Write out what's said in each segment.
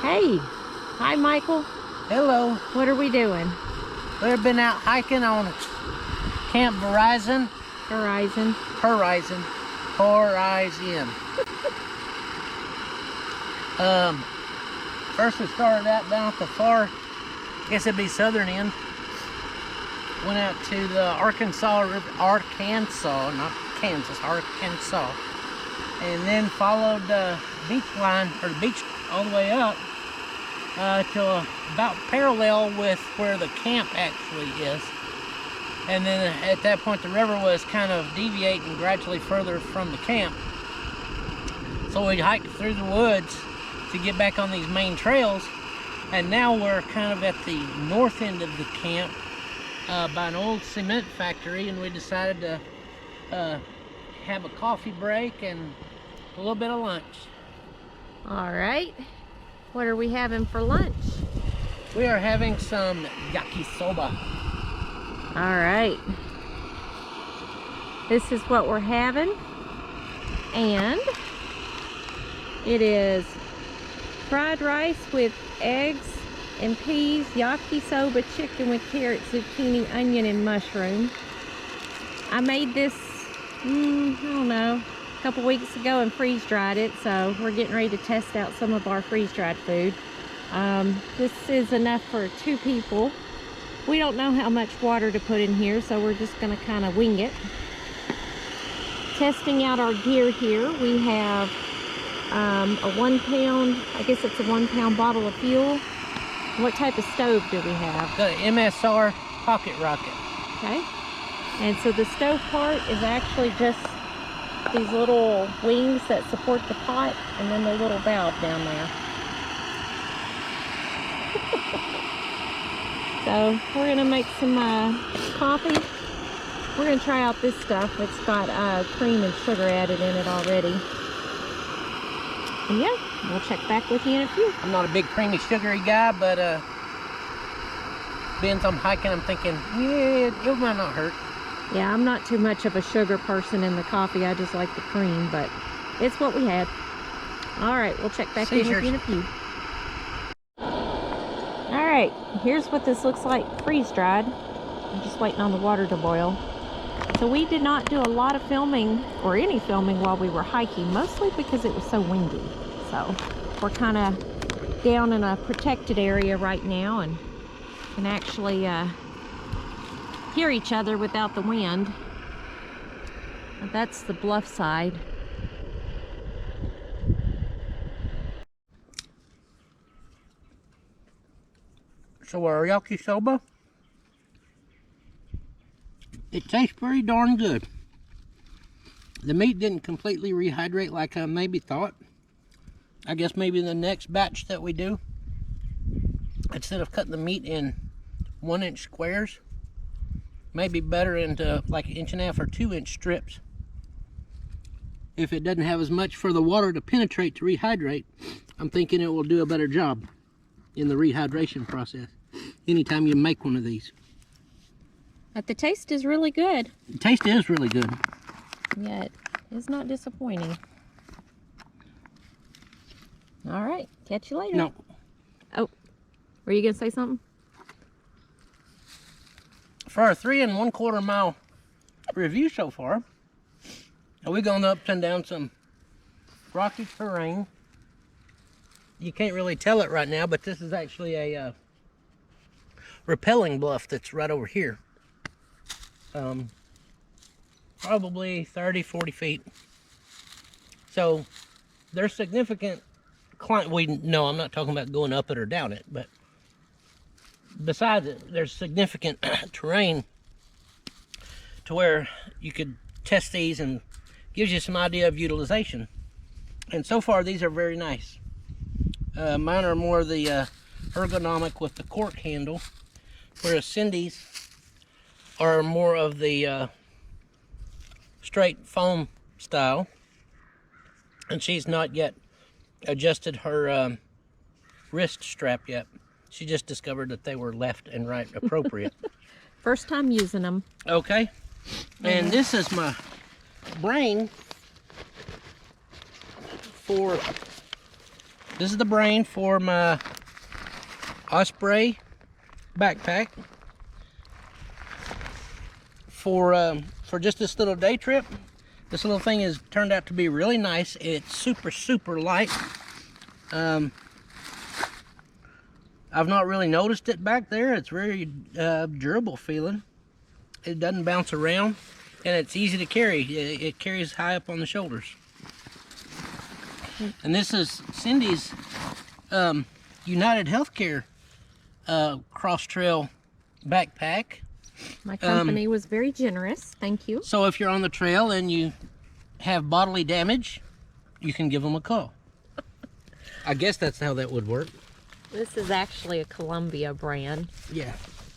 Hey, hi Michael. Hello. What are we doing? We've been out hiking on Camp Horizon. Horizon. First we started out down at the far, I guess it'd be southern end. Went out to the Arkansas River, not Kansas, Arkansas. And then followed the beach line, or the beach all the way up to about parallel with where the camp actually is. And then at that point the river was kind of deviating gradually further from the camp. So we hiked through the woods to get back on these main trails. And now we're kind of at the north end of the camp by an old cement factory, and we decided to have a coffee break and a little bit of lunch. All right. What are we having for lunch? We are having some yakisoba. All right. This is what we're having. And it is fried rice with eggs and peas, yakisoba chicken with carrots, zucchini, onion, and mushroom. I made this, I don't know, a couple weeks ago and freeze dried it, so we're getting ready to test out some of our freeze dried food. This is enough for 2 people. We don't know how much water to put in here, so we're just going to kind of wing it. Testing out our gear here, we have a 1 pound, I guess it's a 1 pound bottle of fuel. What type of stove do we have? The MSR Pocket Rocket. Okay. And so the stove part is actually just these little wings that support the pot, and then the little valve down there. So we're gonna make some coffee. We're gonna try out this stuff. It's got cream and sugar added in it already. And yeah, we'll check back with you in a few. I'm not a big creamy, sugary guy, but being I'm hiking, I'm thinking, yeah, it might not hurt. Yeah, I'm not too much of a sugar person in the coffee. I just like the cream, but it's what we had. All right, we'll check back in with you in a few. All right, here's what this looks like freeze-dried. I'm just waiting on the water to boil. So we did not do a lot of filming, or any filming, while we were hiking, mostly because it was so windy. So we're kind of down in a protected area right now and can actually hear each other without the wind. That's the bluff side. So our yakisoba, it tastes pretty darn good. The meat didn't completely rehydrate like I maybe thought. I guess maybe the next batch that we do, instead of cutting the meat in 1-inch squares, maybe better into like 1.5 or 2-inch strips. If it doesn't have as much for the water to penetrate to rehydrate, I'm thinking it will do a better job in the rehydration process anytime you make one of these. But the taste is really good. The taste is really good. Yeah, it is not disappointing. All right, catch you later. No. Oh, were you gonna say something? For our 3 1/4 mile review so far, we've gone up and down some rocky terrain. You can't really tell it right now, but this is actually a rappelling bluff that's right over here. Probably 30-40 feet. So there's significant climb. No, I'm not talking about going up it or down it, but besides it, there's significant terrain to where you could test these, and gives you some idea of utilization. And so far these are very nice. Mine are more the ergonomic with the cork handle, whereas Cindy's are more of the straight foam style, and she's not yet adjusted her wrist strap yet. She just discovered that they were left and right appropriate. First time using them. Okay. And this is my brain for This is the brain for my Osprey backpack. For just this little day trip, this little thing has turned out to be really nice. It's super, super light. I've not really noticed it back there. It's very durable feeling. It doesn't bounce around, and it's easy to carry. It carries high up on the shoulders. And this is Cindy's United Healthcare Cross Trail backpack. My company was very generous. Thank you. So if you're on the trail and you have bodily damage, you can give them a call. I guess that's how that would work. This is actually a Columbia brand. Yeah.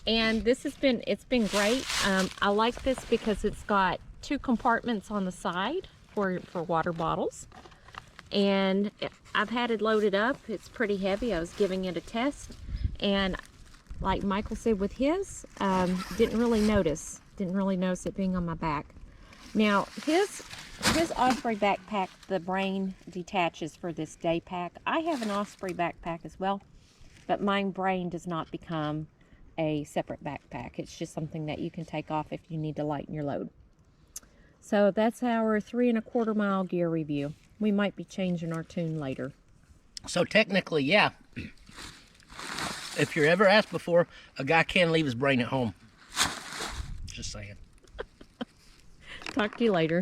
And it's been great. I like this because it's got 2 compartments on the side for water bottles. And I've had it loaded up. It's pretty heavy. I was giving it a test. And like Michael said with his, didn't really notice it being on my back. Now his Osprey backpack, the brain detaches for this day pack. I have an Osprey backpack as well, but mine brain does not become a separate backpack. It's just something that you can take off if you need to lighten your load. So that's our 3 1/4 mile gear review. We might be changing our tune later. So technically, yeah. If you're ever asked before, a guy can leave his brain at home. Just saying. Talk to you later.